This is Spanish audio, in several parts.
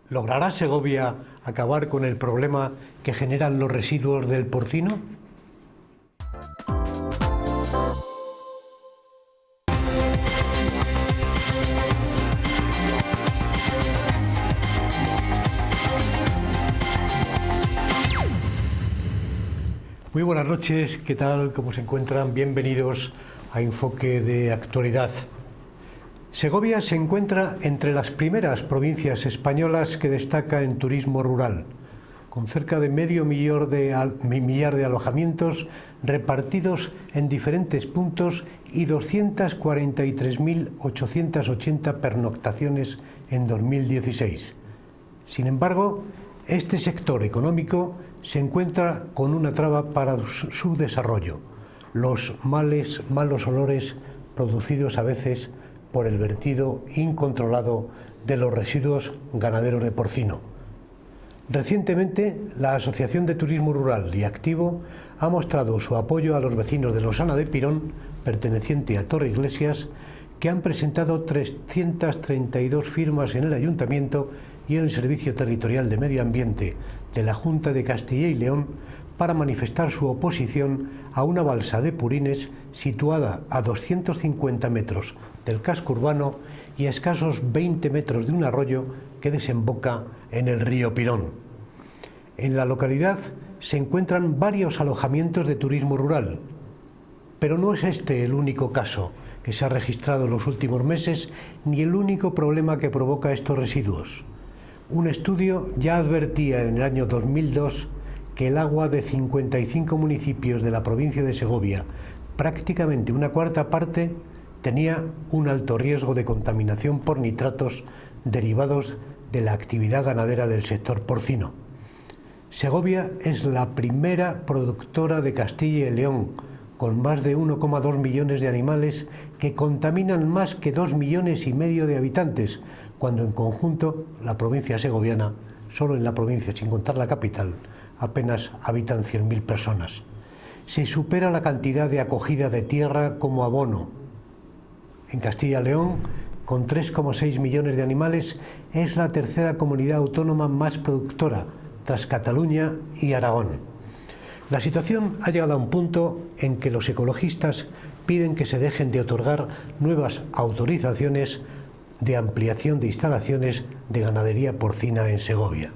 ¿Logrará Segovia acabar con el problema que generan los residuos del porcino? Muy buenas noches, ¿qué tal? ¿Cómo se encuentran? Bienvenidos a Enfoque de Actualidad. Segovia se encuentra entre las primeras provincias españolas que destaca en turismo rural, con cerca de medio millar de alojamientos repartidos en diferentes puntos y 243.880 pernoctaciones en 2016. Sin embargo, este sector económico se encuentra con una traba para su desarrollo: los malos olores producidos a veces por el vertido incontrolado de los residuos ganaderos de porcino. Recientemente, la Asociación de Turismo Rural y Activo ha mostrado su apoyo a los vecinos de Losana de Pirón, perteneciente a Torreiglesias, que han presentado 332 firmas en el Ayuntamiento y en el Servicio Territorial de Medio Ambiente de la Junta de Castilla y León para manifestar su oposición a una balsa de purines situada a 250 metros del casco urbano y a escasos 20 metros de un arroyo que desemboca en el río Pirón. En la localidad se encuentran varios alojamientos de turismo rural, pero no es este el único caso que se ha registrado en los últimos meses ni el único problema que provoca estos residuos. Un estudio ya advertía en el año 2002 que el agua de 55 municipios de la provincia de Segovia, prácticamente una cuarta parte, tenía un alto riesgo de contaminación por nitratos derivados de la actividad ganadera del sector porcino. Segovia es la primera productora de Castilla y León, con más de 1,2 millones de animales que contaminan más que 2,5 millones de habitantes, cuando en conjunto la provincia segoviana, solo en la provincia sin contar la capital, apenas habitan 100.000 personas. Se supera la cantidad de acogida de tierra como abono. En Castilla y León, con 3,6 millones de animales, es la tercera comunidad autónoma más productora, tras Cataluña y Aragón. La situación ha llegado a un punto en que los ecologistas piden que se dejen de otorgar nuevas autorizaciones de ampliación de instalaciones de ganadería porcina en Segovia.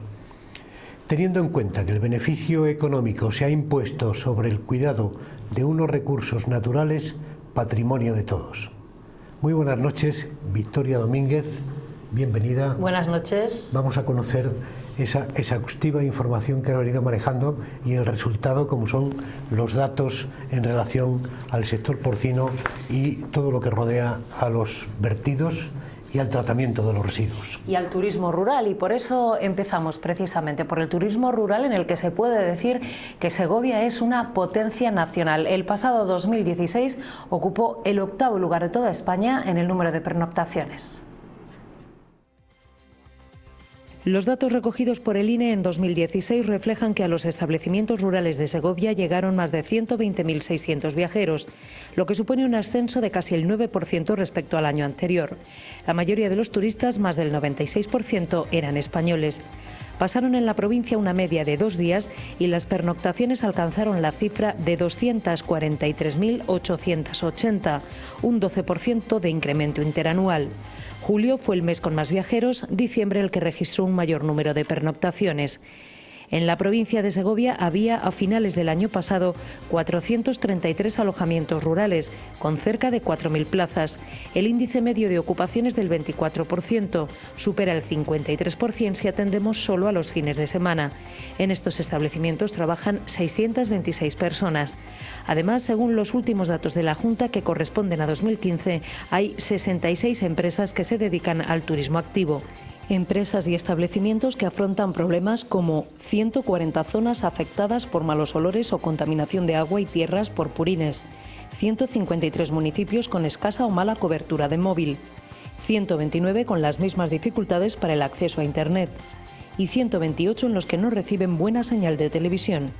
Teniendo en cuenta que el beneficio económico se ha impuesto sobre el cuidado de unos recursos naturales, patrimonio de todos. Muy buenas noches, Victoria Domínguez, bienvenida. Buenas noches. Vamos a conocer esa exhaustiva información que ha venido manejando y el resultado, como son los datos en relación al sector porcino y todo lo que rodea a los vertidos y al tratamiento de los residuos. Y al turismo rural, y por eso empezamos precisamente por el turismo rural, en el que se puede decir que Segovia es una potencia nacional. El pasado 2016 ocupó el 8º lugar de toda España en el número de pernoctaciones. Los datos recogidos por el INE en 2016 reflejan que a los establecimientos rurales de Segovia llegaron más de 120.600 viajeros, lo que supone un ascenso de casi el 9% respecto al año anterior. La mayoría de los turistas, más del 96%, eran españoles. Pasaron en la provincia una media de 2 días y las pernoctaciones alcanzaron la cifra de 243.880, un 12% de incremento interanual. Julio fue el mes con más viajeros, diciembre el que registró un mayor número de pernoctaciones. En la provincia de Segovia había, a finales del año pasado, 433 alojamientos rurales, con cerca de 4.000 plazas. El índice medio de ocupación es del 24%, supera el 53% si atendemos solo a los fines de semana. En estos establecimientos trabajan 626 personas. Además, según los últimos datos de la Junta, que corresponden a 2015, hay 66 empresas que se dedican al turismo activo. Empresas y establecimientos que afrontan problemas como 140 zonas afectadas por malos olores o contaminación de agua y tierras por purines, 153 municipios con escasa o mala cobertura de móvil, 129 con las mismas dificultades para el acceso a Internet y 128 en los que no reciben buena señal de televisión.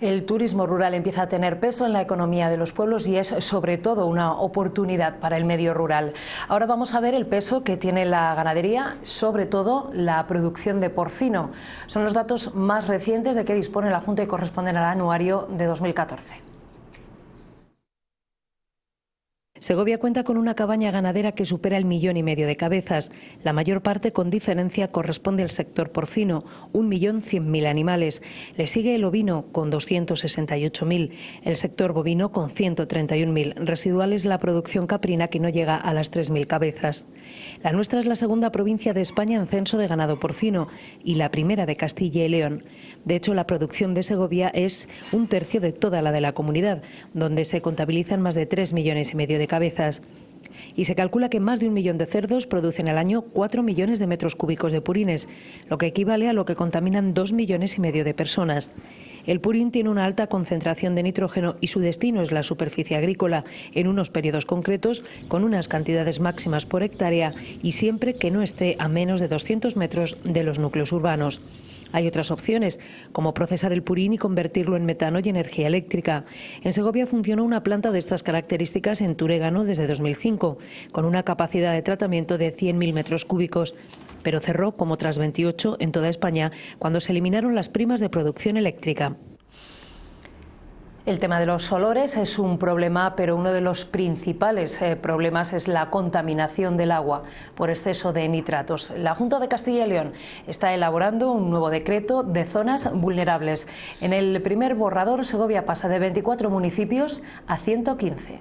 El turismo rural empieza a tener peso en la economía de los pueblos y es sobre todo una oportunidad para el medio rural. Ahora vamos a ver el peso que tiene la ganadería, sobre todo la producción de porcino. Son los datos más recientes de que dispone la Junta y corresponden al anuario de 2014. Segovia cuenta con una cabaña ganadera que supera el 1,5 millones de cabezas. La mayor parte, con diferencia, corresponde al sector porcino, 1.100.000 animales. Le sigue el ovino, con 268.000, el sector bovino, con 131.000. Residual es la producción caprina, que no llega a las 3.000 cabezas. La nuestra es la segunda provincia de España en censo de ganado porcino y la primera de Castilla y León. De hecho, la producción de Segovia es 1/3 de toda la de la comunidad, donde se contabilizan más de 3,5 millones de cabezas. Y se calcula que más de 1 millón de cerdos producen al año 4 millones de metros cúbicos de purines, lo que equivale a lo que contaminan 2,5 millones de personas. El purín tiene una alta concentración de nitrógeno y su destino es la superficie agrícola, en unos periodos concretos, con unas cantidades máximas por hectárea y siempre que no esté a menos de 200 metros de los núcleos urbanos. Hay otras opciones, como procesar el purín y convertirlo en metano y energía eléctrica. En Segovia funcionó una planta de estas características en Turégano desde 2005, con una capacidad de tratamiento de 100.000 metros cúbicos, pero cerró, como otras 28 en toda España, cuando se eliminaron las primas de producción eléctrica. El tema de los olores es un problema, pero uno de los principales problemas es la contaminación del agua por exceso de nitratos. La Junta de Castilla y León está elaborando un nuevo decreto de zonas vulnerables. En el primer borrador, Segovia pasa de 24 municipios a 115.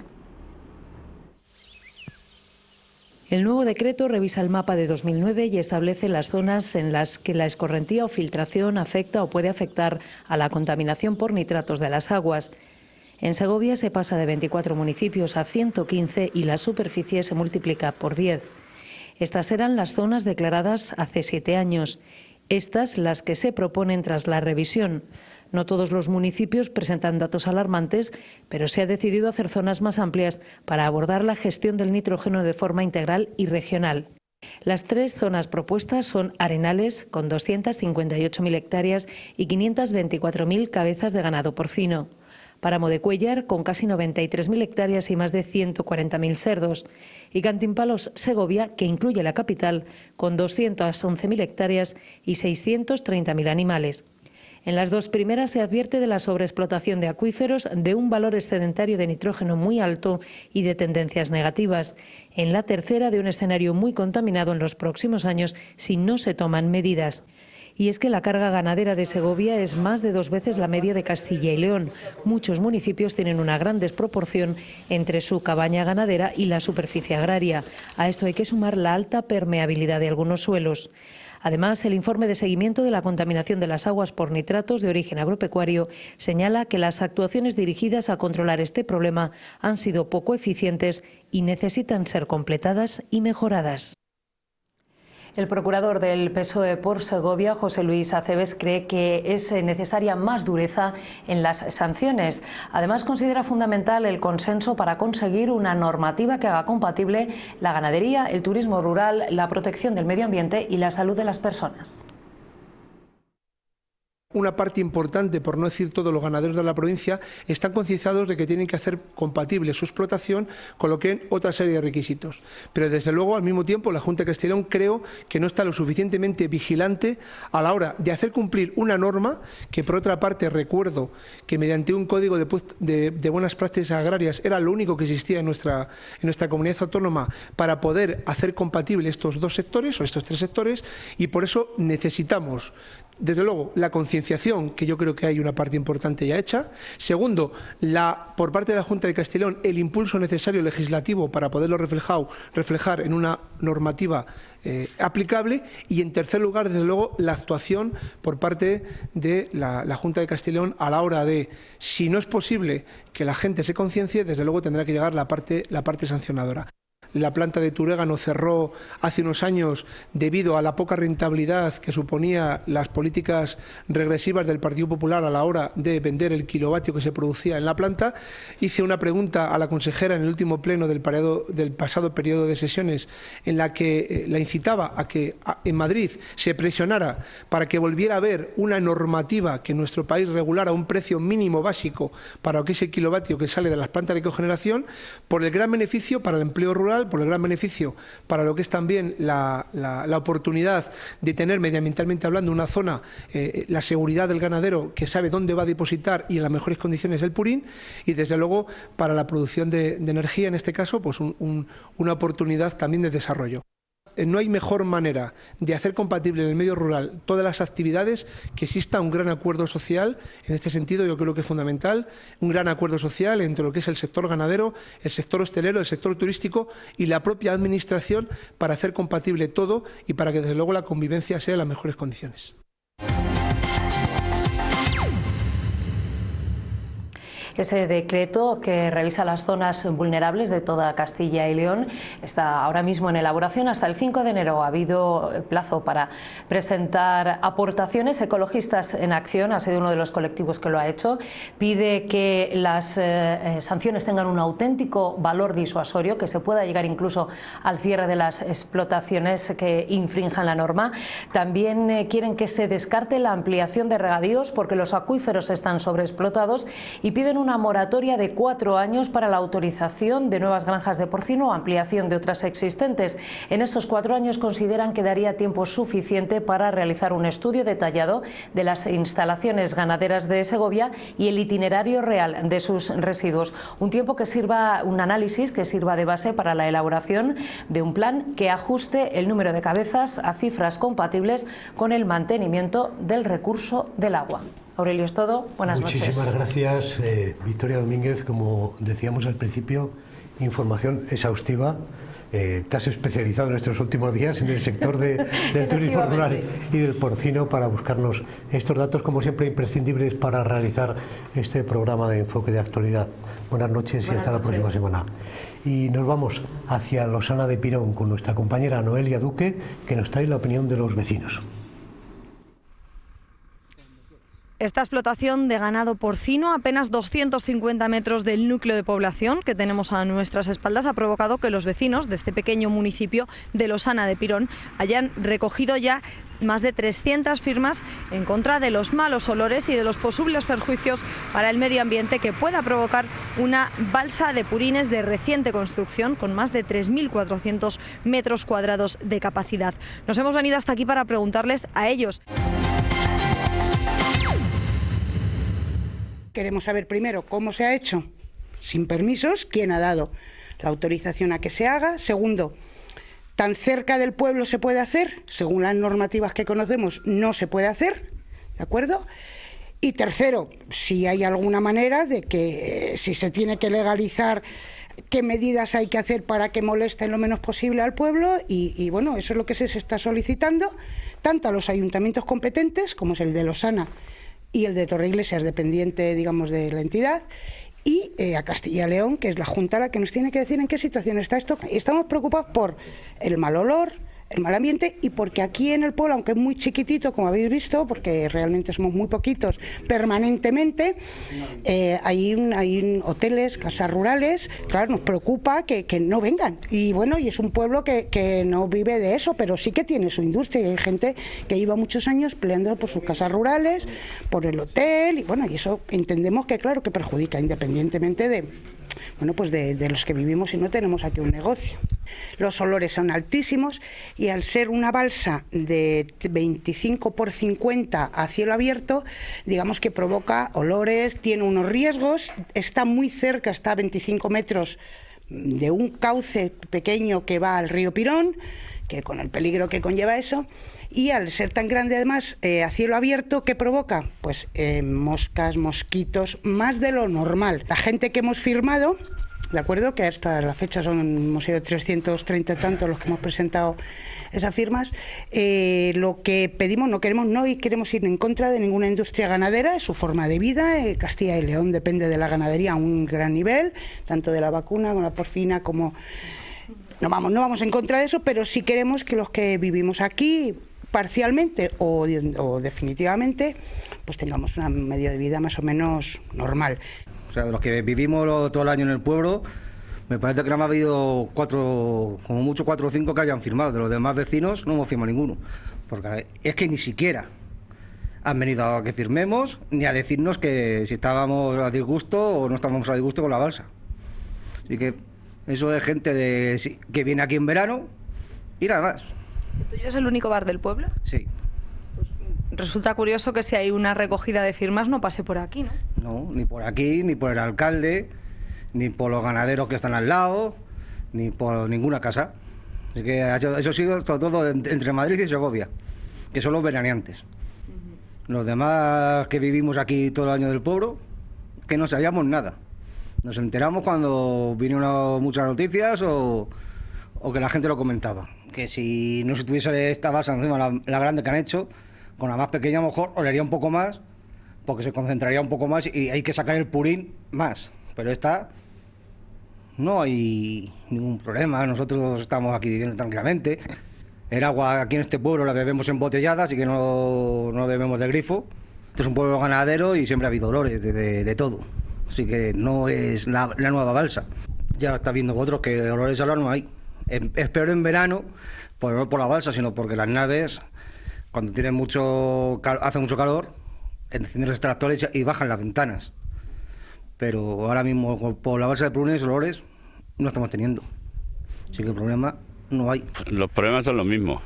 El nuevo decreto revisa el mapa de 2009 y establece las zonas en las que la escorrentía o filtración afecta o puede afectar a la contaminación por nitratos de las aguas. En Segovia se pasa de 24 municipios a 115 y la superficie se multiplica por 10. Estas eran las zonas declaradas hace 7 años. Estas las que se proponen tras la revisión. No todos los municipios presentan datos alarmantes, pero se ha decidido hacer zonas más amplias para abordar la gestión del nitrógeno de forma integral y regional. Las 3 zonas propuestas son Arenales, con 258.000 hectáreas y 524.000 cabezas de ganado porcino. Páramo de Cuéllar, con casi 93.000 hectáreas y más de 140.000 cerdos. Y Cantimpalos, Segovia, que incluye la capital, con 211.000 hectáreas y 630.000 animales. En las 2 primeras se advierte de la sobreexplotación de acuíferos, de un valor excedentario de nitrógeno muy alto y de tendencias negativas. En la tercera, de un escenario muy contaminado en los próximos años si no se toman medidas. Y es que la carga ganadera de Segovia es más de 2 veces la media de Castilla y León. Muchos municipios tienen una gran desproporción entre su cabaña ganadera y la superficie agraria. A esto hay que sumar la alta permeabilidad de algunos suelos. Además, el informe de seguimiento de la contaminación de las aguas por nitratos de origen agropecuario señala que las actuaciones dirigidas a controlar este problema han sido poco eficientes y necesitan ser completadas y mejoradas. El procurador del PSOE por Segovia, José Luis Acebes, cree que es necesaria más dureza en las sanciones. Además, considera fundamental el consenso para conseguir una normativa que haga compatible la ganadería, el turismo rural, la protección del medio ambiente y la salud de las personas. Una parte importante, por no decir todos los ganaderos de la provincia, están concienciados de que tienen que hacer compatible su explotación con lo que es otra serie de requisitos. Pero desde luego, al mismo tiempo, la Junta de Castilla y León creo que no está lo suficientemente vigilante a la hora de hacer cumplir una norma que, por otra parte, recuerdo que mediante un código de buenas prácticas agrarias era lo único que existía en nuestra comunidad autónoma para poder hacer compatible estos 2 sectores o estos 3 sectores, y por eso necesitamos, desde luego, la concienciación, que yo creo que hay una parte importante ya hecha. Segundo, por parte de la Junta de Castilla y León, el impulso necesario legislativo para poderlo reflejar en una normativa aplicable. Y en tercer lugar, desde luego, la actuación por parte de la Junta de Castilla y León a la hora de, si no es posible que la gente se conciencie, desde luego tendrá que llegar la parte sancionadora. La planta de Turégano cerró hace unos años debido a la poca rentabilidad que suponía las políticas regresivas del Partido Popular a la hora de vender el kilovatio que se producía en la planta. Hice una pregunta a la consejera en el último pleno del pasado periodo de sesiones, en la que la incitaba a que en Madrid se presionara para que volviera a haber una normativa que en nuestro país regulara un precio mínimo básico para lo que es el kilovatio que sale de las plantas de cogeneración, por el gran beneficio para el empleo rural, por el gran beneficio para lo que es también la oportunidad de tener, medioambientalmente hablando, una zona, la seguridad del ganadero que sabe dónde va a depositar y en las mejores condiciones el purín, y desde luego para la producción de energía, en este caso, pues una oportunidad también de desarrollo. No hay mejor manera de hacer compatible en el medio rural todas las actividades que exista un gran acuerdo social. En este sentido, yo creo que es fundamental un gran acuerdo social entre lo que es el sector ganadero, el sector hostelero, el sector turístico y la propia administración para hacer compatible todo y para que desde luego la convivencia sea en las mejores condiciones. Ese decreto que revisa las zonas vulnerables de toda Castilla y León está ahora mismo en elaboración. Hasta el 5 de enero ha habido plazo para presentar aportaciones. Ecologistas en Acción ha sido uno de los colectivos que lo ha hecho. Pide que las sanciones tengan un auténtico valor disuasorio, que se pueda llegar incluso al cierre de las explotaciones que infrinjan la norma. También quieren que se descarte la ampliación de regadíos porque los acuíferos están sobreexplotados, y piden una moratoria de 4 años para la autorización de nuevas granjas de porcino o ampliación de otras existentes. En esos 4 años consideran que daría tiempo suficiente para realizar un estudio detallado de las instalaciones ganaderas de Segovia y el itinerario real de sus residuos. Un tiempo que sirva, un análisis que sirva de base para la elaboración de un plan que ajuste el número de cabezas a cifras compatibles con el mantenimiento del recurso del agua. Aurelio, es todo. Buenas noches. Muchísimas gracias, Victoria Domínguez. Como decíamos al principio, información exhaustiva. Te has especializado en estos últimos días en el sector del turismo rural y del porcino para buscarnos estos datos, como siempre, imprescindibles para realizar este programa de enfoque de actualidad. Buenas noches y hasta la próxima semana. Y nos vamos hacia Losana de Pirón con nuestra compañera Noelia Duque, que nos trae la opinión de los vecinos. Esta explotación de ganado porcino, a apenas 250 metros del núcleo de población que tenemos a nuestras espaldas, ha provocado que los vecinos de este pequeño municipio de Losana de Pirón hayan recogido ya más de 300 firmas en contra de los malos olores y de los posibles perjuicios para el medio ambiente que pueda provocar una balsa de purines de reciente construcción con más de 3.400 metros cuadrados de capacidad. Nos hemos venido hasta aquí para preguntarles a ellos. Queremos saber primero cómo se ha hecho, sin permisos, quién ha dado la autorización a que se haga. Segundo, ¿tan cerca del pueblo se puede hacer? Según las normativas que conocemos, no se puede hacer, ¿de acuerdo? Y tercero, si hay alguna manera de que, si se tiene que legalizar, qué medidas hay que hacer para que moleste lo menos posible al pueblo. Y bueno, eso es lo que se está solicitando, tanto a los ayuntamientos competentes, como es el de Losana y el de Torreiglesias, dependiente, digamos, de la entidad, y a Castilla y León, que es la Junta la que nos tiene que decir en qué situación está esto. Estamos preocupados por el mal olor, el mal ambiente, y porque aquí en el pueblo, aunque es muy chiquitito, como habéis visto, porque realmente somos muy poquitos permanentemente, hay hoteles, casas rurales. Claro, nos preocupa que no vengan. Y bueno, y es un pueblo que no vive de eso, pero sí que tiene su industria. Y hay gente que lleva muchos años peleando por sus casas rurales, por el hotel, y bueno, y eso entendemos que, claro, que perjudica, independientemente de, bueno, pues de los que vivimos y no tenemos aquí un negocio. Los olores son altísimos y al ser una balsa de 25 por 50 a cielo abierto, digamos que provoca olores, tiene unos riesgos, está muy cerca, está a 25 metros de un cauce pequeño que va al río Pirón, que con el peligro que conlleva eso. Y al ser tan grande, además, a cielo abierto, ¿qué provoca? Pues moscas, mosquitos, más de lo normal. La gente que hemos firmado, ¿de acuerdo? Que hasta la fecha hemos sido 330 y tantos los que hemos presentado esas firmas. Lo que pedimos, no queremos ir en contra de ninguna industria ganadera, es su forma de vida. Castilla y León depende de la ganadería a un gran nivel, tanto de la vacuna como la porcina, como no vamos en contra de eso, pero sí queremos que los que vivimos aquí parcialmente o definitivamente, pues tengamos un medio de vida más o menos normal. O sea, de los que vivimos todo el año en el pueblo, me parece que no ha habido 4, como mucho 4 o 5 que hayan firmado. De los demás vecinos no hemos firmado ninguno, porque es que ni siquiera han venido a que firmemos ni a decirnos que si estábamos a disgusto o no estábamos a disgusto con la balsa. Así que eso es gente que viene aquí en verano y nada más. ¿El tuyo es el único bar del pueblo? Sí. Resulta curioso que si hay una recogida de firmas no pase por aquí, ¿no? No, ni por aquí, ni por el alcalde, ni por los ganaderos que están al lado, ni por ninguna casa. Así que eso ha sido todo entre Madrid y Segovia, que son los veraneantes. Los demás que vivimos aquí todo el año del pueblo, que no sabíamos nada. Nos enteramos cuando vinieron muchas noticias o que la gente lo comentaba. Que si no se tuviese esta balsa encima, la grande que han hecho, con la más pequeña a lo mejor olería un poco más, porque se concentraría un poco más y hay que sacar el purín más. Pero esta no hay ningún problema, nosotros estamos aquí viviendo tranquilamente. El agua aquí en este pueblo la bebemos embotellada, así que no bebemos de grifo. Este es un pueblo ganadero y siempre ha habido olores de todo. Así que no es la nueva balsa. Ya está viendo vosotros que olores ahora no hay. Es peor en verano, no por la balsa, sino porque las naves, cuando tienen hace mucho calor, encienden los extractores y bajan las ventanas. Pero ahora mismo por la balsa de Prunes, olores no estamos teniendo. Así que el problema no hay. Los problemas son los mismos,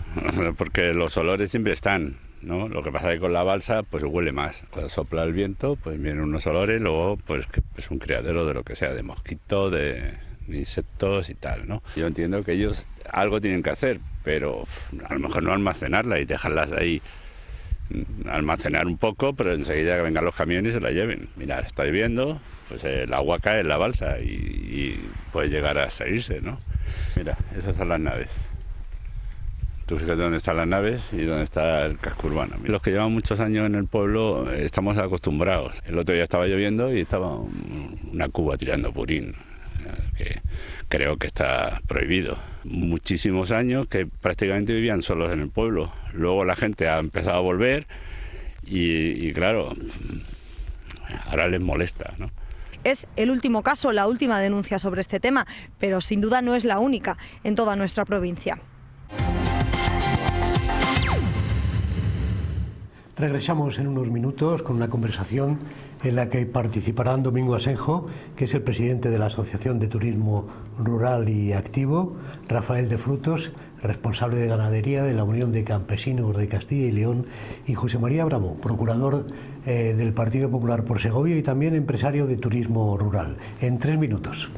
porque los olores siempre están, ¿no? Lo que pasa es que con la balsa pues huele más. Cuando sopla el viento pues vienen unos olores, luego pues que es un criadero de lo que sea, de mosquitos, de insectos y tal, ¿no? Yo entiendo que ellos algo tienen que hacer, pero a lo mejor no almacenarla y dejarlas ahí, almacenar un poco, pero enseguida que vengan los camiones y se la lleven. Mira, está lloviendo, pues el agua cae en la balsa y puede llegar a salirse, ¿no? Mira, esas son las naves. Tú fíjate dónde están las naves y dónde está el casco urbano. Los que llevan muchos años en el pueblo estamos acostumbrados. El otro día estaba lloviendo y estaba una cuba tirando purín, que creo que está prohibido. Muchísimos años que prácticamente vivían solos en el pueblo. Luego la gente ha empezado a volver y claro, ahora les molesta, ¿no? Es el último caso, la última denuncia sobre este tema, pero sin duda no es la única en toda nuestra provincia. Regresamos en unos minutos con una conversación en la que participarán Domingo Asenjo, que es el presidente de la Asociación de Turismo Rural y Activo, Rafael de Frutos, responsable de ganadería de la Unión de Campesinos de Castilla y León, y José María Bravo, procurador del Partido Popular por Segovia y también empresario de turismo rural. En 3 minutos.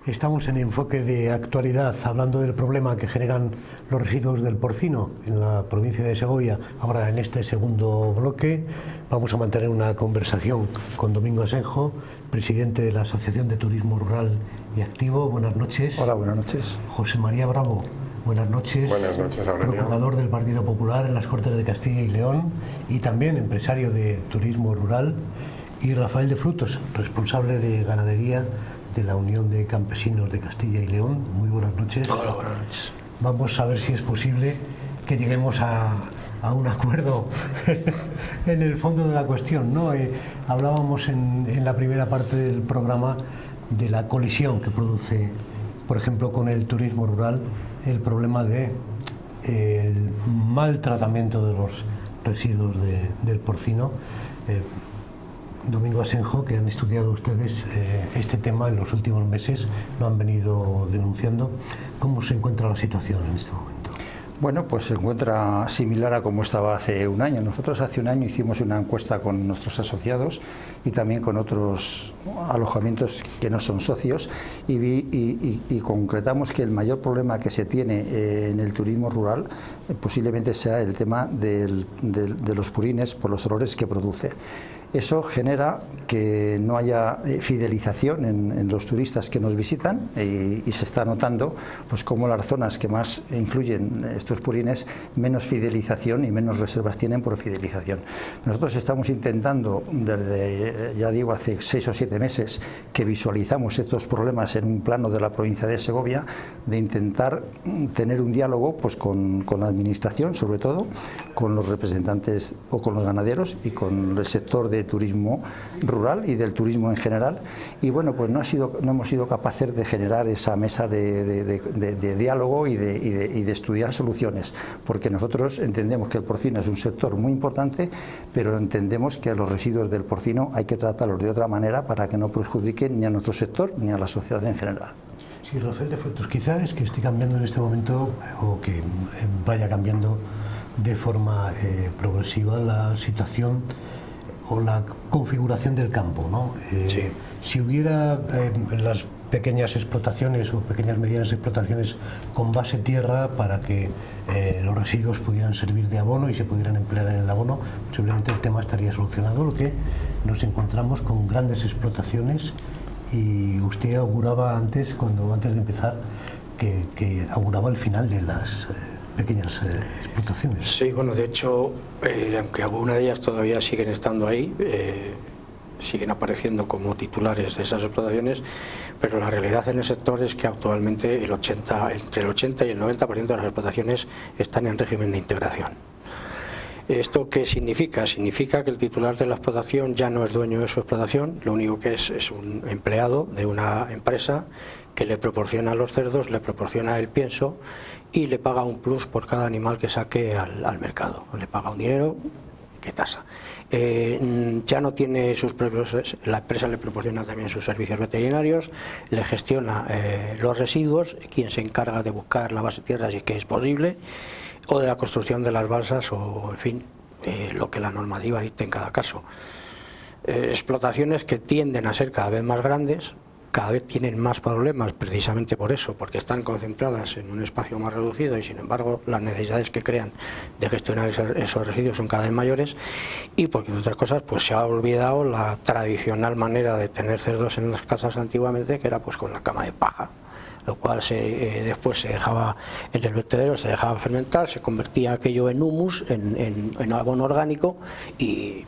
Estamos en Enfoque de Actualidad hablando del problema que generan los residuos del porcino en la provincia de Segovia. Ahora, en este segundo bloque, vamos a mantener una conversación con Domingo Asenjo, presidente de la Asociación de Turismo Rural y Activo. Buenas noches. Hola, buenas noches. José María Bravo. Buenas noches. Buenas noches, Aurelio. Procurador del Partido Popular en las Cortes de Castilla y León y también empresario de turismo rural. Y Rafael de Frutos, responsable de ganadería de la Unión de Campesinos de Castilla y León. Muy buenas noches. Hola, buenas noches. Vamos a ver si es posible que lleguemos a un acuerdo en el fondo de la cuestión, ¿no? Hablábamos en la primera parte del programa de la colisión que produce, por ejemplo, con el turismo rural, el problema de el mal tratamiento de los residuos del porcino. Domingo Asenjo, que han estudiado ustedes este tema en los últimos meses, lo han venido denunciando. ¿Cómo se encuentra la situación en este momento? Bueno, pues se encuentra similar a como estaba hace un año. Nosotros hace un año hicimos una encuesta con nuestros asociados y también con otros alojamientos que no son socios y concretamos que el mayor problema que se tiene en el turismo rural posiblemente sea el tema de los purines por los olores que produce. Eso genera que no haya fidelización en los turistas que nos visitan y se está notando pues como las zonas que más influyen estos purines menos fidelización y menos reservas tienen por fidelización. Nosotros estamos intentando desde, ya digo, hace 6 o 7 meses que visualizamos estos problemas en un plano de la provincia de Segovia, de intentar tener un diálogo pues con la administración, sobre todo con los representantes o con los ganaderos y con el sector de turismo rural y del turismo en general, y bueno, pues no hemos sido capaces de generar esa mesa de diálogo y de estudiar soluciones, porque nosotros entendemos que el porcino es un sector muy importante, pero entendemos que los residuos del porcino hay que tratarlos de otra manera para que no perjudiquen ni a nuestro sector ni a la sociedad en general. Sí, Rafael de Frutos, quizás es que esté cambiando en este momento o que vaya cambiando de forma progresiva la situación o la configuración del campo, ¿no? Sí. Si hubiera las pequeñas explotaciones o pequeñas medianas explotaciones con base tierra para que los residuos pudieran servir de abono y se pudieran emplear en el abono, posiblemente el tema estaría solucionado. Lo que nos encontramos con grandes explotaciones, y usted auguraba antes de empezar que auguraba el final de las pequeñas explotaciones. Sí, bueno, de hecho, aunque algunas de ellas todavía siguen estando ahí, siguen apareciendo como titulares de esas explotaciones, pero la realidad en el sector es que actualmente entre el 80 y el 90% de las explotaciones están en régimen de integración. ¿Esto qué significa? Significa que el titular de la explotación ya no es dueño de su explotación, lo único que es un empleado de una empresa que le proporciona los cerdos, le proporciona el pienso y le paga un plus por cada animal que saque al mercado. Le paga un dinero que tasa. Ya no tiene sus propios, la empresa le proporciona también sus servicios veterinarios, le gestiona los residuos, quien se encarga de buscar la base tierra si que es posible, o de la construcción de las balsas, o en fin, lo que la normativa dicte en cada caso. Explotaciones que tienden a ser cada vez más grandes, cada vez tienen más problemas precisamente por eso, porque están concentradas en un espacio más reducido y sin embargo las necesidades que crean de gestionar esos residuos son cada vez mayores, y porque entre otras cosas pues se ha olvidado la tradicional manera de tener cerdos en las casas antiguamente, que era pues con la cama de paja, lo cual después se dejaba en el vertedero, se dejaba fermentar, se convertía aquello en humus, en abono orgánico, y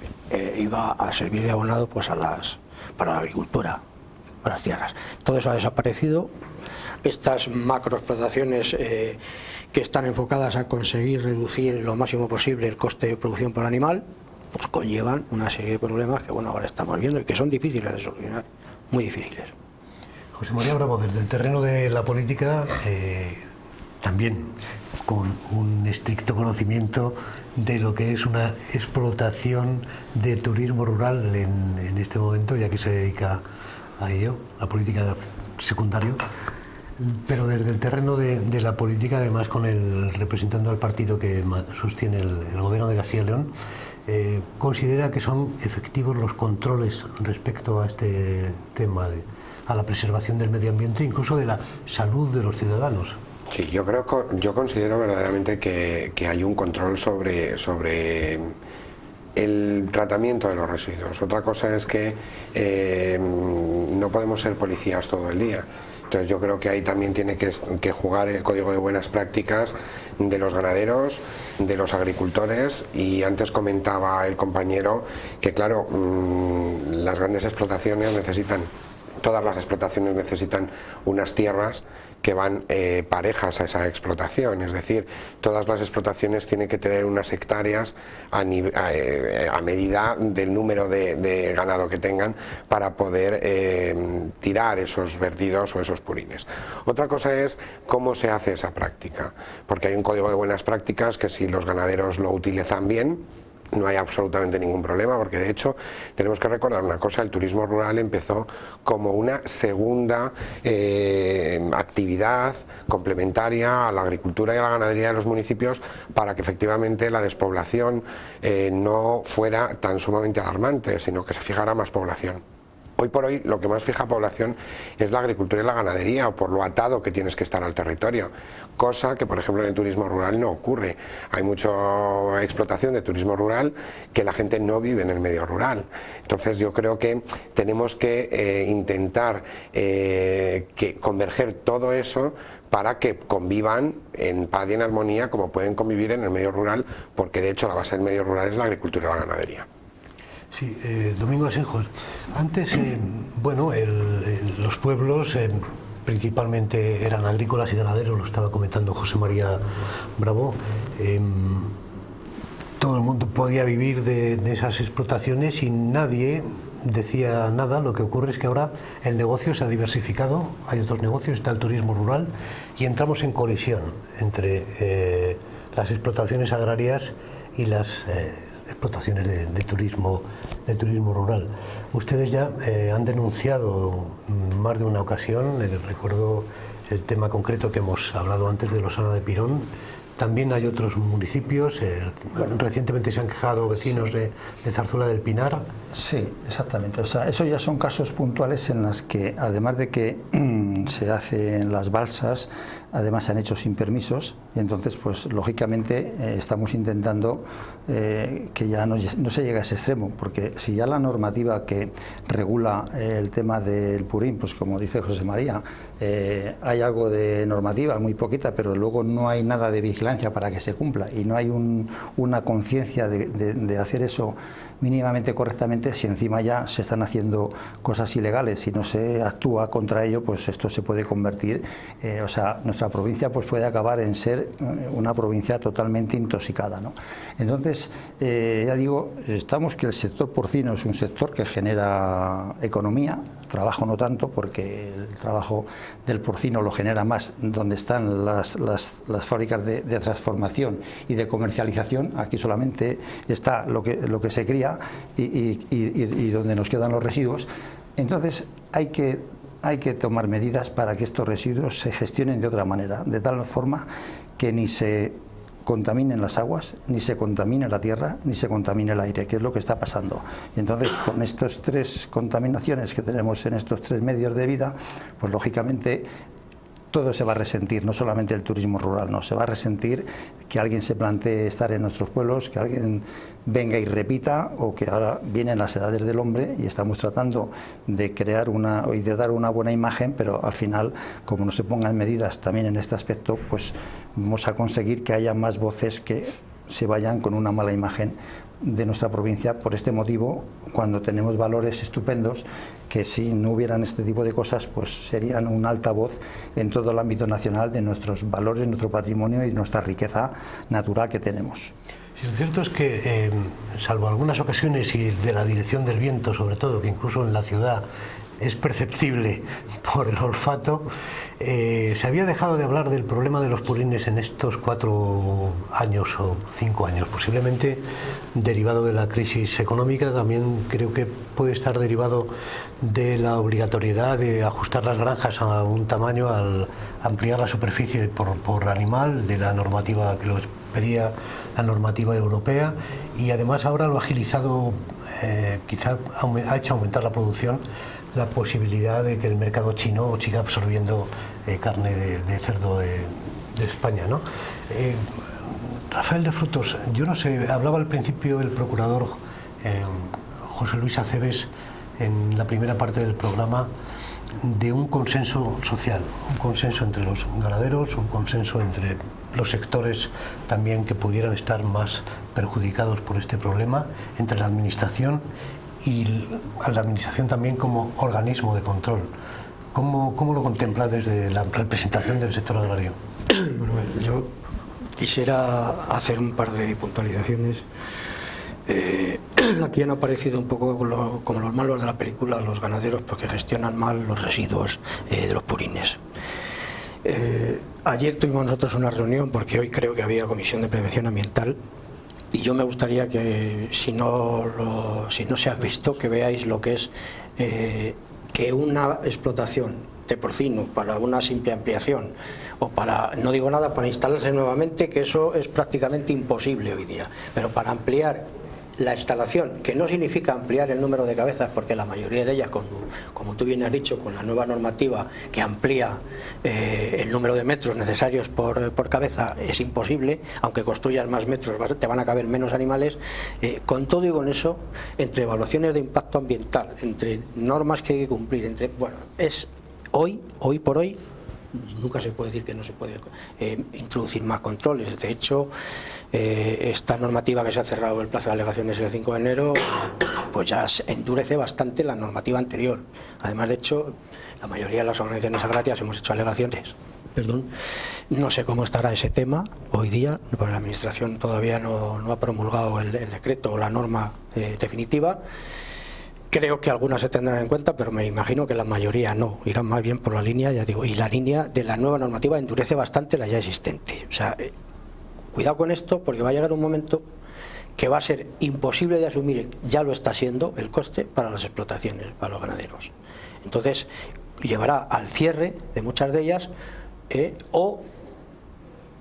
iba a servir de abonado pues para la agricultura, para las tierras. Todo eso ha desaparecido. Estas macroexplotaciones que están enfocadas a conseguir reducir lo máximo posible el coste de producción por animal, pues conllevan una serie de problemas que bueno, ahora estamos viendo y que son difíciles de solucionar, muy difíciles. José María Bravo, desde el terreno de la política, también con un estricto conocimiento de lo que es una explotación de turismo rural en este momento, ya que se dedica a ello, la política secundario, pero desde el terreno de la política, además representando al partido que sostiene el gobierno de Castilla y León, ¿considera que son efectivos los controles respecto a este tema a la preservación del medio ambiente, incluso de la salud de los ciudadanos? Sí, yo considero verdaderamente que hay un control sobre el tratamiento de los residuos. Otra cosa es que no podemos ser policías todo el día. Entonces yo creo que ahí también tiene que jugar el código de buenas prácticas de los ganaderos, de los agricultores, y antes comentaba el compañero que claro, las grandes explotaciones todas las explotaciones necesitan unas tierras que van parejas a esa explotación, es decir, todas las explotaciones tienen que tener unas hectáreas a medida del número de ganado que tengan para poder tirar esos vertidos o esos purines. Otra cosa es cómo se hace esa práctica, porque hay un código de buenas prácticas que si los ganaderos lo utilizan bien, no hay absolutamente ningún problema, porque de hecho tenemos que recordar una cosa: el turismo rural empezó como una segunda actividad complementaria a la agricultura y a la ganadería de los municipios, para que efectivamente la despoblación no fuera tan sumamente alarmante, sino que se fijara más población. Hoy por hoy lo que más fija población es la agricultura y la ganadería, o por lo atado que tienes que estar al territorio, cosa que por ejemplo en el turismo rural no ocurre. Hay mucha explotación de turismo rural que la gente no vive en el medio rural. Entonces yo creo que tenemos que intentar que converger todo eso para que convivan en paz y en armonía como pueden convivir en el medio rural, porque de hecho la base del medio rural es la agricultura y la ganadería. Sí, Domingo Asenjo, antes, bueno, los pueblos principalmente eran agrícolas y ganaderos, lo estaba comentando José María Bravo. Todo el mundo podía vivir de esas explotaciones y nadie decía nada. Lo que ocurre es que ahora el negocio se ha diversificado, hay otros negocios, está el turismo rural y entramos en colisión entre las explotaciones agrarias y las explotaciones de turismo rural. Ustedes ya han denunciado más de una ocasión, recuerdo el tema concreto que hemos hablado antes de Losana de Pirón. También hay otros municipios, recientemente se han quejado vecinos de Zarzuela del Pinar. Sí, exactamente. O sea, eso ya son casos puntuales en los que, además de que se hacen las balsas, además se han hecho sin permisos, y entonces, pues lógicamente, estamos intentando que ya no se llegue a ese extremo, porque si ya la normativa que regula el tema del purín, pues como dice José María, hay algo de normativa, muy poquita, pero luego no hay nada de vigilancia para que se cumpla y no hay una conciencia de hacer eso mínimamente correctamente. Si encima ya se están haciendo cosas ilegales y no se actúa contra ello, pues esto se puede convertir, o sea, nuestra provincia pues puede acabar en ser una provincia totalmente intoxicada, ¿no? Entonces, ya digo, estamos que el sector porcino es un sector que genera economía, trabajo no tanto, porque el trabajo del porcino lo genera más donde están las fábricas de transformación y de comercialización. Aquí solamente está lo que se cría y donde nos quedan los residuos. Entonces hay que tomar medidas para que estos residuos se gestionen de otra manera, de tal forma que ni se contaminen las aguas, ni se contamine la tierra, ni se contamine el aire, que es lo que está pasando. Y entonces, con estas tres contaminaciones que tenemos en estos tres medios de vida, pues lógicamente todo se va a resentir, no solamente el turismo rural, no, se va a resentir que alguien se plantee estar en nuestros pueblos, que alguien venga y repita, o que ahora vienen las edades del hombre y estamos tratando de crear y de dar una buena imagen, pero al final, como no se pongan medidas también en este aspecto, pues vamos a conseguir que haya más voces que se vayan con una mala imagen de nuestra provincia por este motivo, cuando tenemos valores estupendos que si no hubieran este tipo de cosas pues serían un altavoz en todo el ámbito nacional de nuestros valores, nuestro patrimonio y nuestra riqueza natural que tenemos. Sí, lo cierto es que, salvo algunas ocasiones y de la dirección del viento sobre todo, que incluso en la ciudad es perceptible por el olfato, se había dejado de hablar del problema de los purines en estos 4 años o 5 años, posiblemente derivado de la crisis económica. También creo que puede estar derivado de la obligatoriedad de ajustar las granjas a un tamaño al ampliar la superficie por animal, de la normativa que los pedía la normativa europea, y además ahora lo ha agilizado, quizá ha hecho aumentar la producción, la posibilidad de que el mercado chino siga absorbiendo carne de cerdo de España, ¿no? Rafael de Frutos, yo no sé, hablaba al principio el procurador José Luis Acebes en la primera parte del programa de un consenso social, un consenso entre los ganaderos, un consenso entre los sectores también que pudieran estar más perjudicados por este problema, entre la administración y a la administración también como organismo de control. ¿Cómo lo contempla desde la representación del sector agrario? Bueno, yo quisiera hacer un par de puntualizaciones. Aquí han aparecido un poco como los malos de la película los ganaderos porque gestionan mal los residuos de los purines. Ayer tuvimos nosotros una reunión porque hoy creo que había comisión de prevención ambiental. Y yo me gustaría que, si no se ha visto, que veáis lo que es que una explotación de porcino para una simple ampliación, o para, no digo nada, para instalarse nuevamente, que eso es prácticamente imposible hoy día, pero para ampliar la instalación, que no significa ampliar el número de cabezas, porque la mayoría de ellas, como tú bien has dicho, con la nueva normativa que amplía el número de metros necesarios por cabeza, es imposible, aunque construyas más metros te van a caber menos animales. Con todo y con eso, entre evaluaciones de impacto ambiental, entre normas que hay que cumplir, es hoy por hoy, nunca se puede decir que no se puede introducir más controles. De hecho, esta normativa que se ha cerrado el plazo de alegaciones el 5 de enero, pues ya endurece bastante la normativa anterior. Además, de hecho, la mayoría de las organizaciones agrarias hemos hecho alegaciones. No sé cómo estará ese tema hoy día, porque la Administración todavía no ha promulgado el decreto o la norma definitiva. Creo que algunas se tendrán en cuenta, pero me imagino que la mayoría no, irán más bien por la línea, ya digo, y la línea de la nueva normativa endurece bastante la ya existente. O sea, cuidado con esto, porque va a llegar un momento que va a ser imposible de asumir, ya lo está siendo, el coste para las explotaciones, para los ganaderos. Entonces, llevará al cierre de muchas de ellas, o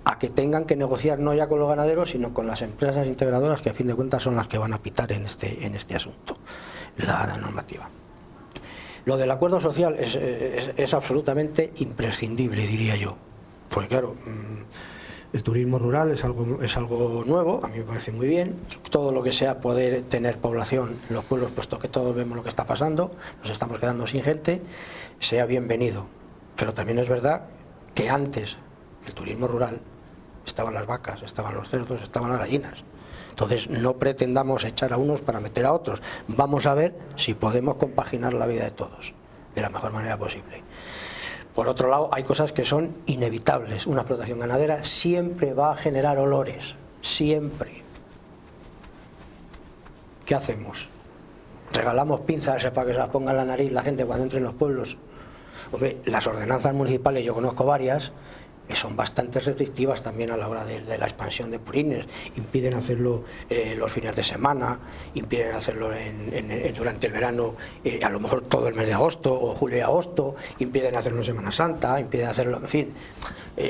a que tengan que negociar no ya con los ganaderos, sino con las empresas integradoras, que a fin de cuentas son las que van a pitar en este asunto, la normativa. Lo del acuerdo social es absolutamente imprescindible, diría yo, porque claro, el turismo rural es algo nuevo, a mí me parece muy bien. Todo lo que sea poder tener población en los pueblos, puesto que todos vemos lo que está pasando, nos estamos quedando sin gente, sea bienvenido. Pero también es verdad que antes el turismo rural estaban las vacas, estaban los cerdos, estaban las gallinas. Entonces no pretendamos echar a unos para meter a otros. Vamos a ver si podemos compaginar la vida de todos de la mejor manera posible. Por otro lado, hay cosas que son inevitables. Una explotación ganadera siempre va a generar olores, siempre. ¿Qué hacemos? ¿Regalamos pinzas para que se las ponga en la nariz la gente cuando entre en los pueblos? Hombre, las ordenanzas municipales, yo conozco varias, que son bastante restrictivas también a la hora de la expansión de purines. Impiden hacerlo los fines de semana, impiden hacerlo durante el verano, a lo mejor todo el mes de agosto o julio y agosto, impiden hacerlo en Semana Santa, impiden hacerlo, en fin.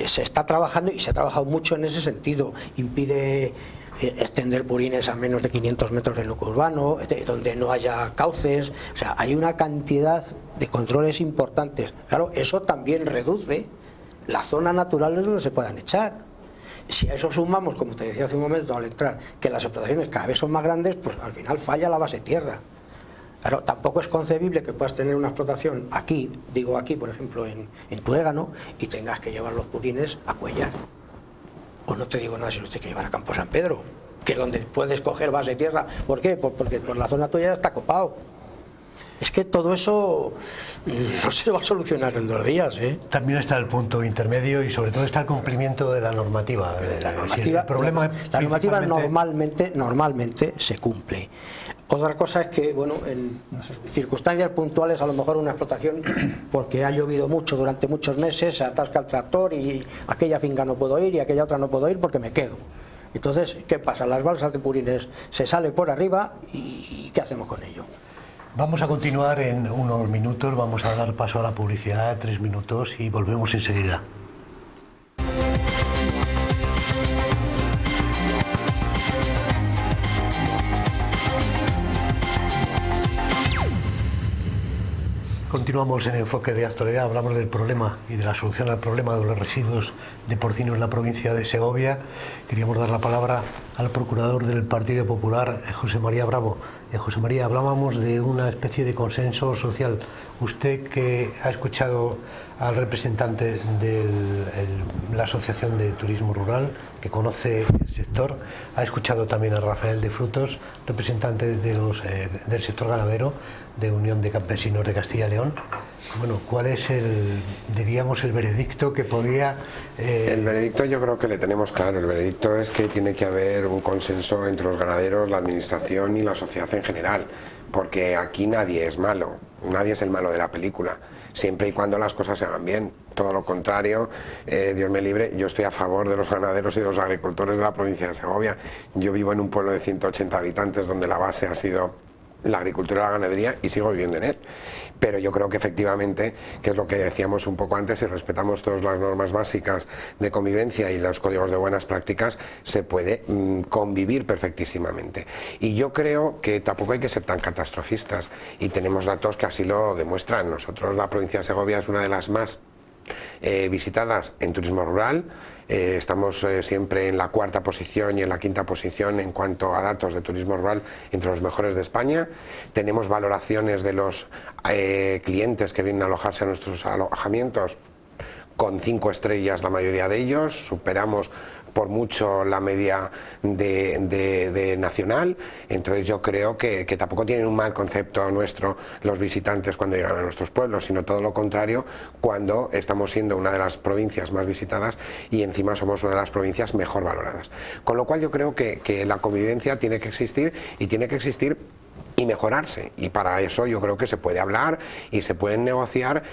Se está trabajando y se ha trabajado mucho en ese sentido. Impide extender purines a menos de 500 metros del núcleo urbano, donde no haya cauces. O sea, hay una cantidad de controles importantes. Claro, eso también reduce las zonas naturales donde se puedan echar. Si a eso sumamos, como te decía hace un momento al entrar, que las explotaciones cada vez son más grandes, pues al final falla la base tierra. Claro, tampoco es concebible que puedas tener una explotación aquí, digo aquí, por ejemplo, en Tuégano, y tengas que llevar los purines a Cuellar. O no te digo nada si los tienes que llevar a Campo San Pedro, que es donde puedes coger base tierra. ¿Por qué? Porque por la zona tuya está copado. Es que todo eso no se va a solucionar en 2 días, ¿eh? También está el punto intermedio y sobre todo está el cumplimiento de la normativa. La normativa normalmente se cumple. Otra cosa es que, bueno, en circunstancias puntuales, a lo mejor una explotación, porque ha llovido mucho durante muchos meses, se atasca el tractor y aquella finca no puedo ir y aquella otra no puedo ir porque me quedo. Entonces, ¿qué pasa? Las balsas de purines se sale por arriba y ¿qué hacemos con ello? Vamos a continuar en unos minutos, vamos a dar paso a la publicidad, 3 minutos y volvemos enseguida. Continuamos en Enfoque de Actualidad, hablamos del problema y de la solución al problema de los residuos de porcino en la provincia de Segovia. Queríamos dar la palabra al procurador del Partido Popular, José María Bravo. José María, hablábamos de una especie de consenso social. Usted, que ha escuchado al representante de la Asociación de Turismo Rural, que conoce el sector, ha escuchado también a Rafael de Frutos, representante del sector ganadero de Unión de Campesinos de Castilla y León. Bueno, ¿cuál es el veredicto que podría...? El veredicto yo creo que le tenemos claro. El veredicto es que tiene que haber un consenso entre los ganaderos, la administración y la sociedad en general, porque aquí nadie es malo, nadie es el malo de la película, siempre y cuando las cosas se hagan bien. Todo lo contrario, Dios me libre, yo estoy a favor de los ganaderos y de los agricultores de la provincia de Segovia. Yo vivo en un pueblo de 180 habitantes donde la base ha sido la agricultura y la ganadería y sigo viviendo en él. Pero yo creo que efectivamente, que es lo que decíamos un poco antes, si respetamos todas las normas básicas de convivencia y los códigos de buenas prácticas, se puede convivir perfectísimamente. Y yo creo que tampoco hay que ser tan catastrofistas, y tenemos datos que así lo demuestran. Nosotros, la provincia de Segovia es una de las más visitadas en turismo rural. Estamos siempre en la 4ª posición y en la 5ª posición en cuanto a datos de turismo rural, entre los mejores de España. Tenemos valoraciones de los clientes que vienen a alojarse a nuestros alojamientos con 5 estrellas la mayoría de ellos. Superamos por mucho la media de nacional. Entonces yo creo que tampoco tienen un mal concepto nuestro los visitantes cuando llegan a nuestros pueblos, sino todo lo contrario, cuando estamos siendo una de las provincias más visitadas y encima somos una de las provincias mejor valoradas. Con lo cual yo creo que la convivencia tiene que existir, y tiene que existir y mejorarse, y para eso yo creo que se puede hablar y se pueden negociar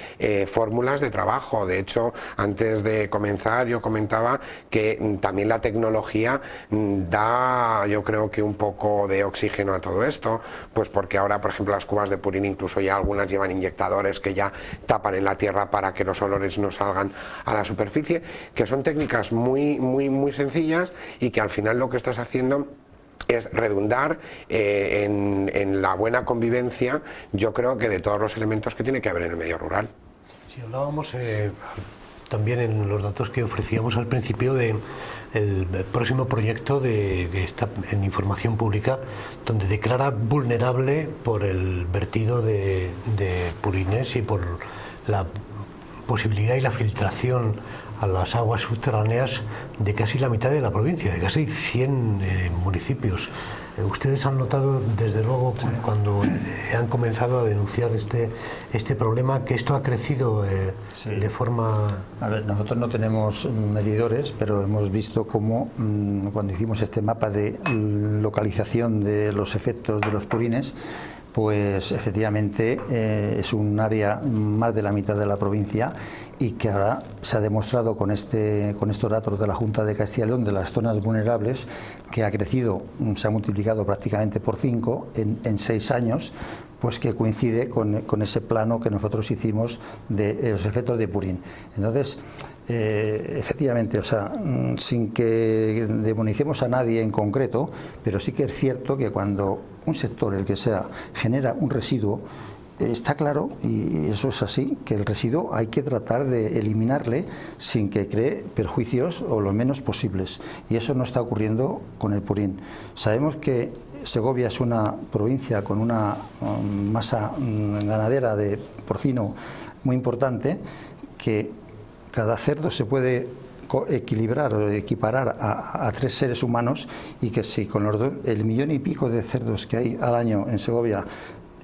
fórmulas de trabajo. De hecho, antes de comenzar yo comentaba que también la tecnología da, yo creo que un poco de oxígeno a todo esto, pues porque ahora, por ejemplo, las cubas de purín incluso ya algunas llevan inyectadores que ya tapan en la tierra para que los olores no salgan a la superficie, que son técnicas muy sencillas, y que al final lo que estás haciendo es redundar en la buena convivencia, yo creo que de todos los elementos que tiene que haber en el medio rural. Si hablábamos también en los datos que ofrecíamos al principio del próximo proyecto que está en información pública, donde declara vulnerable por el vertido de purines y por la posibilidad y la filtración a las aguas subterráneas de casi la mitad de la provincia, de casi 100 municipios. Ustedes han notado, desde luego, cuando han comenzado a denunciar este problema, que esto ha crecido de forma... A ver, nosotros no tenemos medidores, pero hemos visto cómo, cuando hicimos este mapa de localización de los efectos de los purines, pues efectivamente es un área más de la mitad de la provincia, y que ahora se ha demostrado con estos datos de la Junta de Castilla y León de las zonas vulnerables, que ha crecido, se ha multiplicado prácticamente por 5 en 6 años, pues que coincide con ese plano que nosotros hicimos de los efectos de purín. Entonces, efectivamente, o sea, sin que demonicemos a nadie en concreto, pero sí que es cierto que cuando un sector, el que sea, genera un residuo, está claro, y eso es así, que el residuo hay que tratar de eliminarle sin que cree perjuicios o lo menos posibles, y eso no está ocurriendo con el purín. Sabemos que Segovia es una provincia con una masa ganadera de porcino muy importante, que cada cerdo se puede equilibrar o equiparar a 3 seres humanos, y que si con el 1,5 millones de cerdos que hay al año en Segovia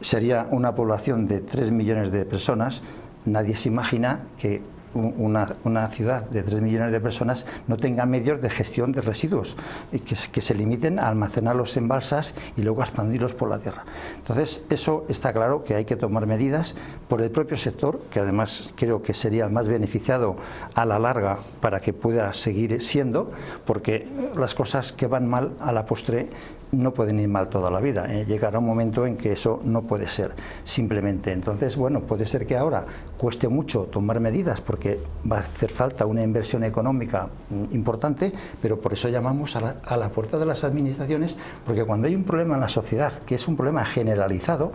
sería una población de 3 millones de personas, nadie se imagina que una ciudad de 3 millones de personas no tenga medios de gestión de residuos, y que se limiten a almacenarlos en balsas y luego a expandirlos por la tierra. Entonces, eso está claro que hay que tomar medidas por el propio sector, que además creo que sería el más beneficiado a la larga para que pueda seguir siendo, porque las cosas que van mal a la postre no pueden ir mal toda la vida. Llegará un momento en que eso no puede ser, simplemente. Entonces, bueno, puede ser que ahora cueste mucho tomar medidas, porque va a hacer falta una inversión económica importante, pero por eso llamamos a la puerta de las administraciones, porque cuando hay un problema en la sociedad, que es un problema generalizado,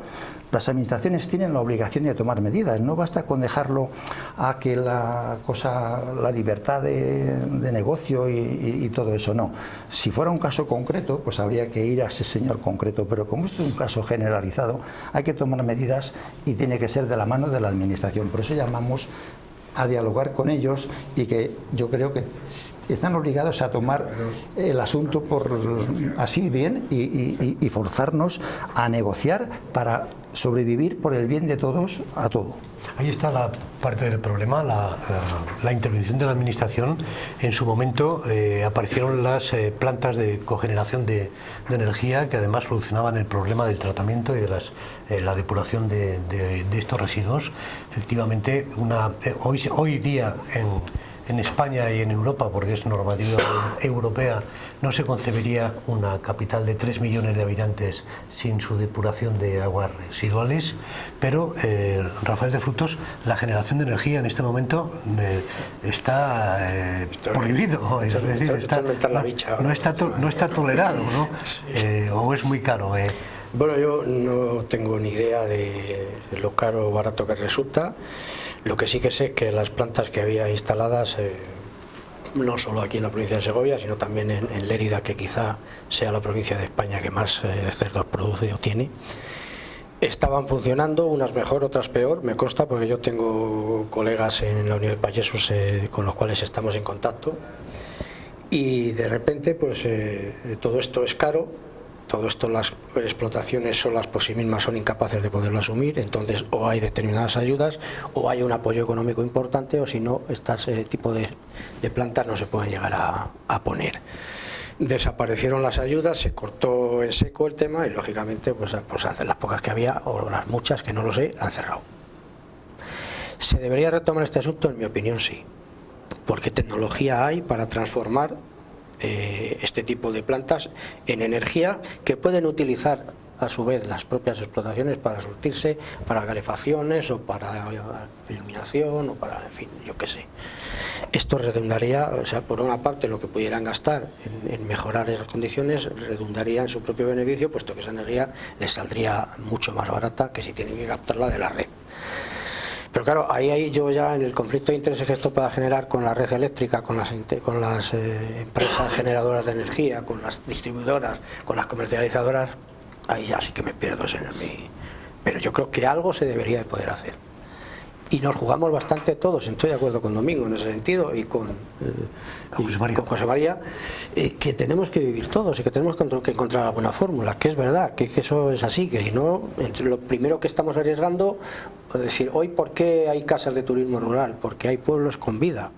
las administraciones tienen la obligación de tomar medidas. No basta con dejarlo a que la libertad de negocio y todo eso, no. Si fuera un caso concreto, pues habría que ir a ese señor concreto, pero como esto es un caso generalizado, hay que tomar medidas, y tiene que ser de la mano de la administración. Por eso llamamos a dialogar con ellos, y que yo creo que están obligados a tomar el asunto por así bien y forzarnos a negociar para sobrevivir por el bien de todos a todo. Ahí está la parte del problema, la intervención de la administración. En su momento aparecieron las plantas de cogeneración de energía, que además solucionaban el problema del tratamiento y de la depuración de estos residuos. Efectivamente, hoy día en España y en Europa, porque es normativa europea no se concebiría una capital de 3 millones de habitantes sin su depuración de aguas residuales, pero Rafael de Frutos, la generación de energía en este momento está prohibido, es decir, no está tolerado, ¿no? O es muy caro. Bueno, yo no tengo ni idea de lo caro o barato que resulta. Lo que sí que sé es que las plantas que había instaladas, no solo aquí en la provincia de Segovia, sino también en Lérida, que quizá sea la provincia de España que más cerdos produce o tiene, estaban funcionando, unas mejor, otras peor, me consta, porque yo tengo colegas en la Unión de Payesos con los cuales estamos en contacto, y de repente pues todo esto es caro. Todo esto, las explotaciones solas por sí mismas son incapaces de poderlo asumir, entonces o hay determinadas ayudas o hay un apoyo económico importante, o si no, este tipo de plantas no se pueden llegar a poner. Desaparecieron las ayudas, se cortó en seco el tema y lógicamente pues las pocas que había, o las muchas que no lo sé, han cerrado. ¿Se debería retomar este asunto? En mi opinión sí, porque tecnología hay para transformar este tipo de plantas en energía que pueden utilizar a su vez las propias explotaciones para surtirse, para calefacciones o para iluminación o para, en fin, yo qué sé. Esto redundaría, o sea, por una parte lo que pudieran gastar en mejorar esas condiciones redundaría en su propio beneficio, puesto que esa energía les saldría mucho más barata que si tienen que captarla de la red. Pero claro, ahí yo ya en el conflicto de intereses que esto pueda generar con la red eléctrica, con las empresas generadoras de energía, con las distribuidoras, con las comercializadoras, ahí ya sí que me pierdo en mí. Pero yo creo que algo se debería de poder hacer. Y nos jugamos bastante todos, estoy de acuerdo con Domingo en ese sentido y con José María, que tenemos que vivir todos y que tenemos que encontrar alguna fórmula, que es verdad, que eso es así, que si no, entre lo primero que estamos arriesgando, es decir, hoy ¿por qué hay casas de turismo rural? Porque hay pueblos con vida.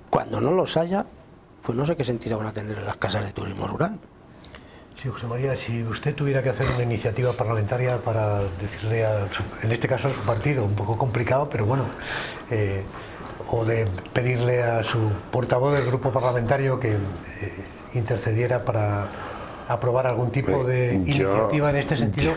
Cuando no los haya, pues no sé qué sentido van a tener las casas de turismo rural. Sí, José María, si usted tuviera que hacer una iniciativa parlamentaria para decirle, en este caso a su partido, un poco complicado, pero bueno, o de pedirle a su portavoz del grupo parlamentario que intercediera para aprobar algún tipo de iniciativa en este sentido,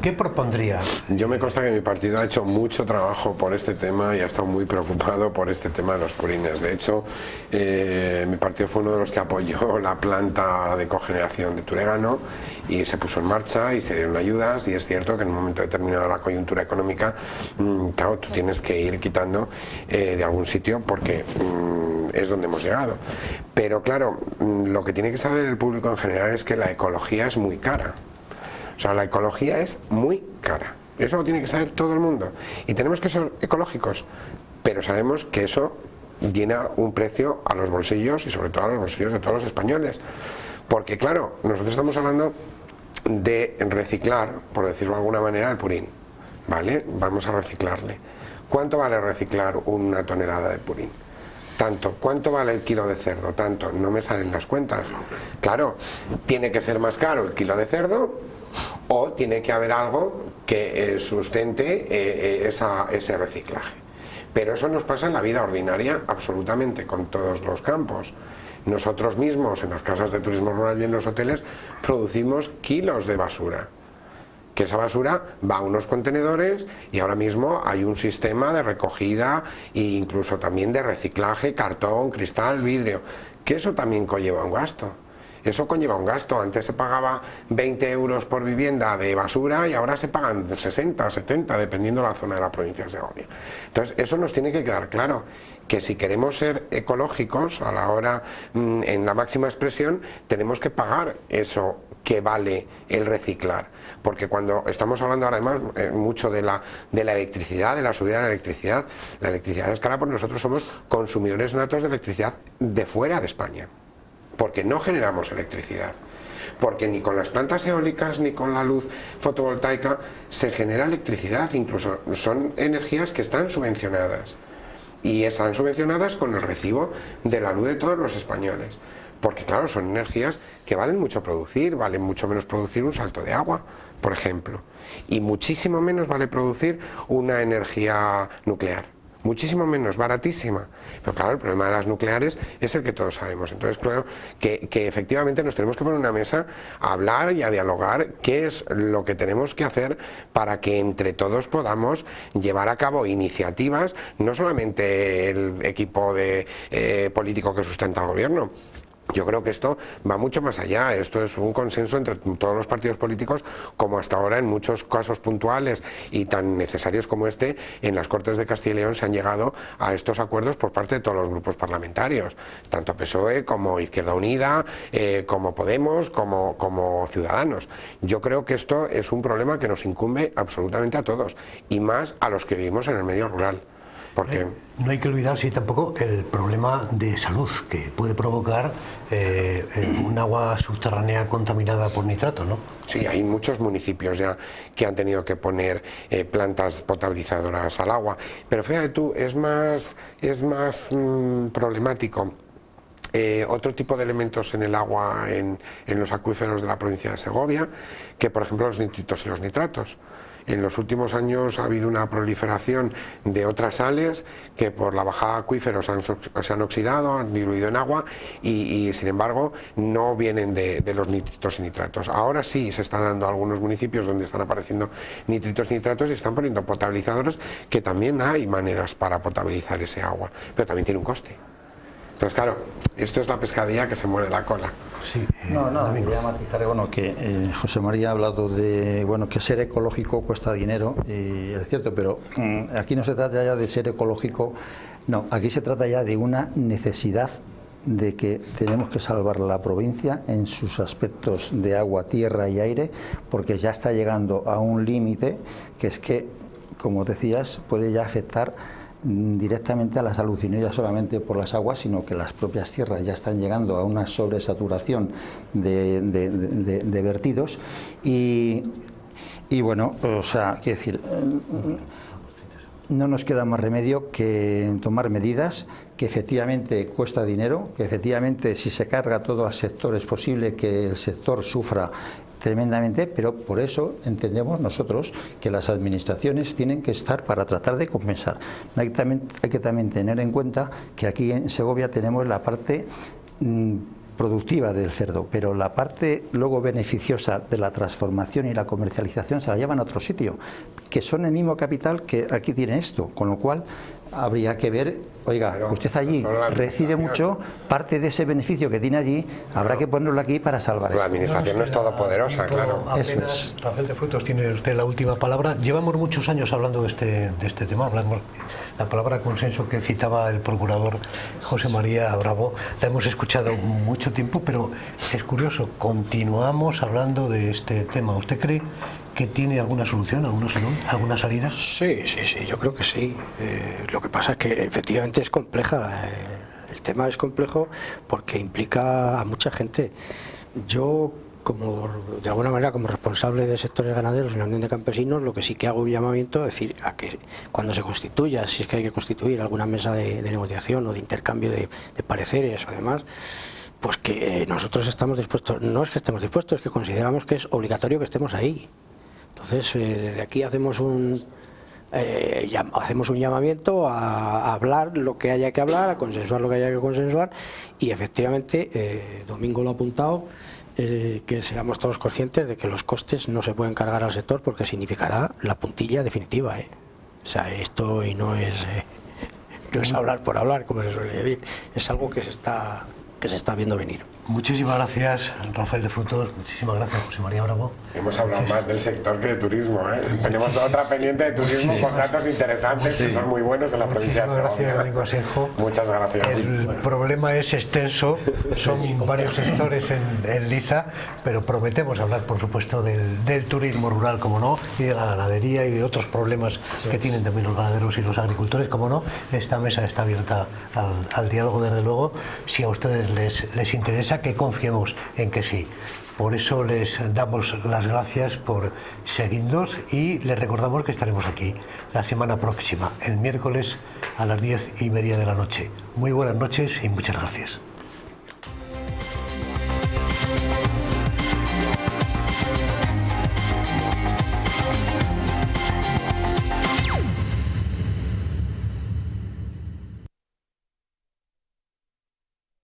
¿qué propondría? Yo me consta que mi partido ha hecho mucho trabajo por este tema y ha estado muy preocupado por este tema de los purines. De hecho, mi partido fue uno de los que apoyó la planta de cogeneración de Turegano y se puso en marcha y se dieron ayudas, y es cierto que en un momento determinado la coyuntura económica, claro, tú tienes que ir quitando de algún sitio porque es donde hemos llegado. Pero claro, lo que tiene que saber el público en general es que la ecología es muy cara. O sea, la ecología es muy cara. Eso lo tiene que saber todo el mundo. Y tenemos que ser ecológicos, pero sabemos que eso viene a un precio a los bolsillos y sobre todo a los bolsillos de todos los españoles. Porque claro, nosotros estamos hablando de reciclar, por decirlo de alguna manera, el purín. ¿Vale? Vamos a reciclarle. ¿Cuánto vale reciclar una tonelada de purín? Tanto. ¿Cuánto vale el kilo de cerdo? Tanto. No me salen las cuentas. Claro, tiene que ser más caro el kilo de cerdo o tiene que haber algo que sustente ese reciclaje. Pero eso nos pasa en la vida ordinaria absolutamente con todos los campos. Nosotros mismos en las casas de turismo rural y en los hoteles producimos kilos de basura. Que esa basura va a unos contenedores y ahora mismo hay un sistema de recogida e incluso también de reciclaje, cartón, cristal, vidrio, que eso también conlleva un gasto. Eso conlleva un gasto. Antes se pagaba 20 euros por vivienda de basura y ahora se pagan 60, 70, dependiendo de la zona de la provincia de Segovia. Entonces, eso nos tiene que quedar claro, que si queremos ser ecológicos a la hora, en la máxima expresión, tenemos que pagar eso que vale el reciclar, porque cuando estamos hablando ahora además mucho de la electricidad, de la subida de la electricidad es cara porque nosotros somos consumidores natos de electricidad de fuera de España, porque no generamos electricidad, porque ni con las plantas eólicas ni con la luz fotovoltaica se genera electricidad, incluso son energías que están subvencionadas y están subvencionadas con el recibo de la luz de todos los españoles. Porque claro, son energías que valen mucho producir, valen mucho menos producir un salto de agua, por ejemplo, y muchísimo menos vale producir una energía nuclear, muchísimo menos, baratísima. Pero claro, el problema de las nucleares es el que todos sabemos. Entonces, claro, que efectivamente nos tenemos que poner en una mesa a hablar y a dialogar qué es lo que tenemos que hacer para que entre todos podamos llevar a cabo iniciativas, no solamente el equipo político que sustenta el gobierno. Yo creo que esto va mucho más allá, esto es un consenso entre todos los partidos políticos, como hasta ahora en muchos casos puntuales y tan necesarios como este, en las Cortes de Castilla y León se han llegado a estos acuerdos por parte de todos los grupos parlamentarios, tanto PSOE como Izquierda Unida, como Podemos, como Ciudadanos. Yo creo que esto es un problema que nos incumbe absolutamente a todos, y más a los que vivimos en el medio rural. Porque no hay que olvidarse tampoco el problema de salud que puede provocar un agua subterránea contaminada por nitrato, ¿no? Sí, hay muchos municipios ya que han tenido que poner plantas potabilizadoras al agua, pero fíjate tú, es más problemático otro tipo de elementos en el agua en los acuíferos de la provincia de Segovia, que por ejemplo los nitritos y los nitratos. En los últimos años ha habido una proliferación de otras sales que por la bajada de acuíferos se han oxidado, han diluido en agua y sin embargo no vienen de los nitritos y nitratos. Ahora sí se están dando algunos municipios donde están apareciendo nitritos y nitratos y están poniendo potabilizadores, que también hay maneras para potabilizar ese agua, pero también tiene un coste. Entonces, claro, esto es la pescadilla que se muerde la cola. Sí, voy a matizar, que José María ha hablado de, que ser ecológico cuesta dinero, y es cierto, pero aquí no se trata ya de ser ecológico, no, aquí se trata ya de una necesidad de que tenemos que salvar la provincia en sus aspectos de agua, tierra y aire, porque ya está llegando a un límite que es que, como decías, puede ya afectar directamente a la salud, y no ya solamente por las aguas, sino que las propias tierras ya están llegando a una sobresaturación de vertidos y quiero decir, no nos queda más remedio que tomar medidas, que efectivamente cuesta dinero, que efectivamente si se carga todo al sector es posible que el sector sufra tremendamente, pero por eso entendemos nosotros que las administraciones tienen que estar para tratar de compensar. Hay que también tener en cuenta que aquí en Segovia tenemos la parte productiva del cerdo, pero la parte luego beneficiosa de la transformación y la comercialización se la llevan a otro sitio, que son el mismo capital que aquí tiene esto, con lo cual habría que ver, oiga, usted allí recibe mucho, parte de ese beneficio que tiene allí, habrá que ponerlo aquí para salvar eso. La administración no es todopoderosa, claro. Eso es. Rafael de Frutos, tiene usted la última palabra. Llevamos muchos años hablando de este tema, hablamos la palabra consenso que citaba el procurador José María Bravo, la hemos escuchado mucho tiempo, pero es curioso, continuamos hablando de este tema. ¿Usted cree que tiene alguna solución, alguna salida? Sí, yo creo que sí. Lo que pasa es que efectivamente es compleja. El tema es complejo porque implica a mucha gente. Yo, de alguna manera, como responsable de sectores ganaderos en la Unión de Campesinos, lo que sí que hago un llamamiento es decir, a que cuando se constituya, si es que hay que constituir alguna mesa de negociación o de intercambio de pareceres o demás, pues que nosotros estamos dispuestos, no es que estemos dispuestos, es que consideramos que es obligatorio que estemos ahí. Entonces, desde aquí hacemos un llamamiento a hablar lo que haya que hablar, a consensuar lo que haya que consensuar, y efectivamente, Domingo lo ha apuntado, que seamos todos conscientes de que los costes no se pueden cargar al sector porque significará la puntilla definitiva. O sea, esto y no es hablar por hablar, como se suele decir, es algo que se está viendo venir. Muchísimas gracias, Rafael de Frutos. Muchísimas gracias, José María Bravo. Hemos hablado más del sector que de turismo, ¿eh? Tenemos otra pendiente de turismo con datos interesantes que son muy buenos en la provincia de Segovia. Gracias, Domingo Asenjo. Muchas gracias. El problema es extenso, son varios sectores en liza, pero prometemos hablar, por supuesto, del turismo rural, como no, y de la ganadería y de otros problemas que tienen también los ganaderos y los agricultores, como no. Esta mesa está abierta al diálogo, desde luego, si a ustedes les interesa, que confiemos en que sí. Por eso les damos las gracias por seguirnos y les recordamos que estaremos aquí la semana próxima, el miércoles a las 10:30 de la noche. Muy buenas noches y muchas gracias.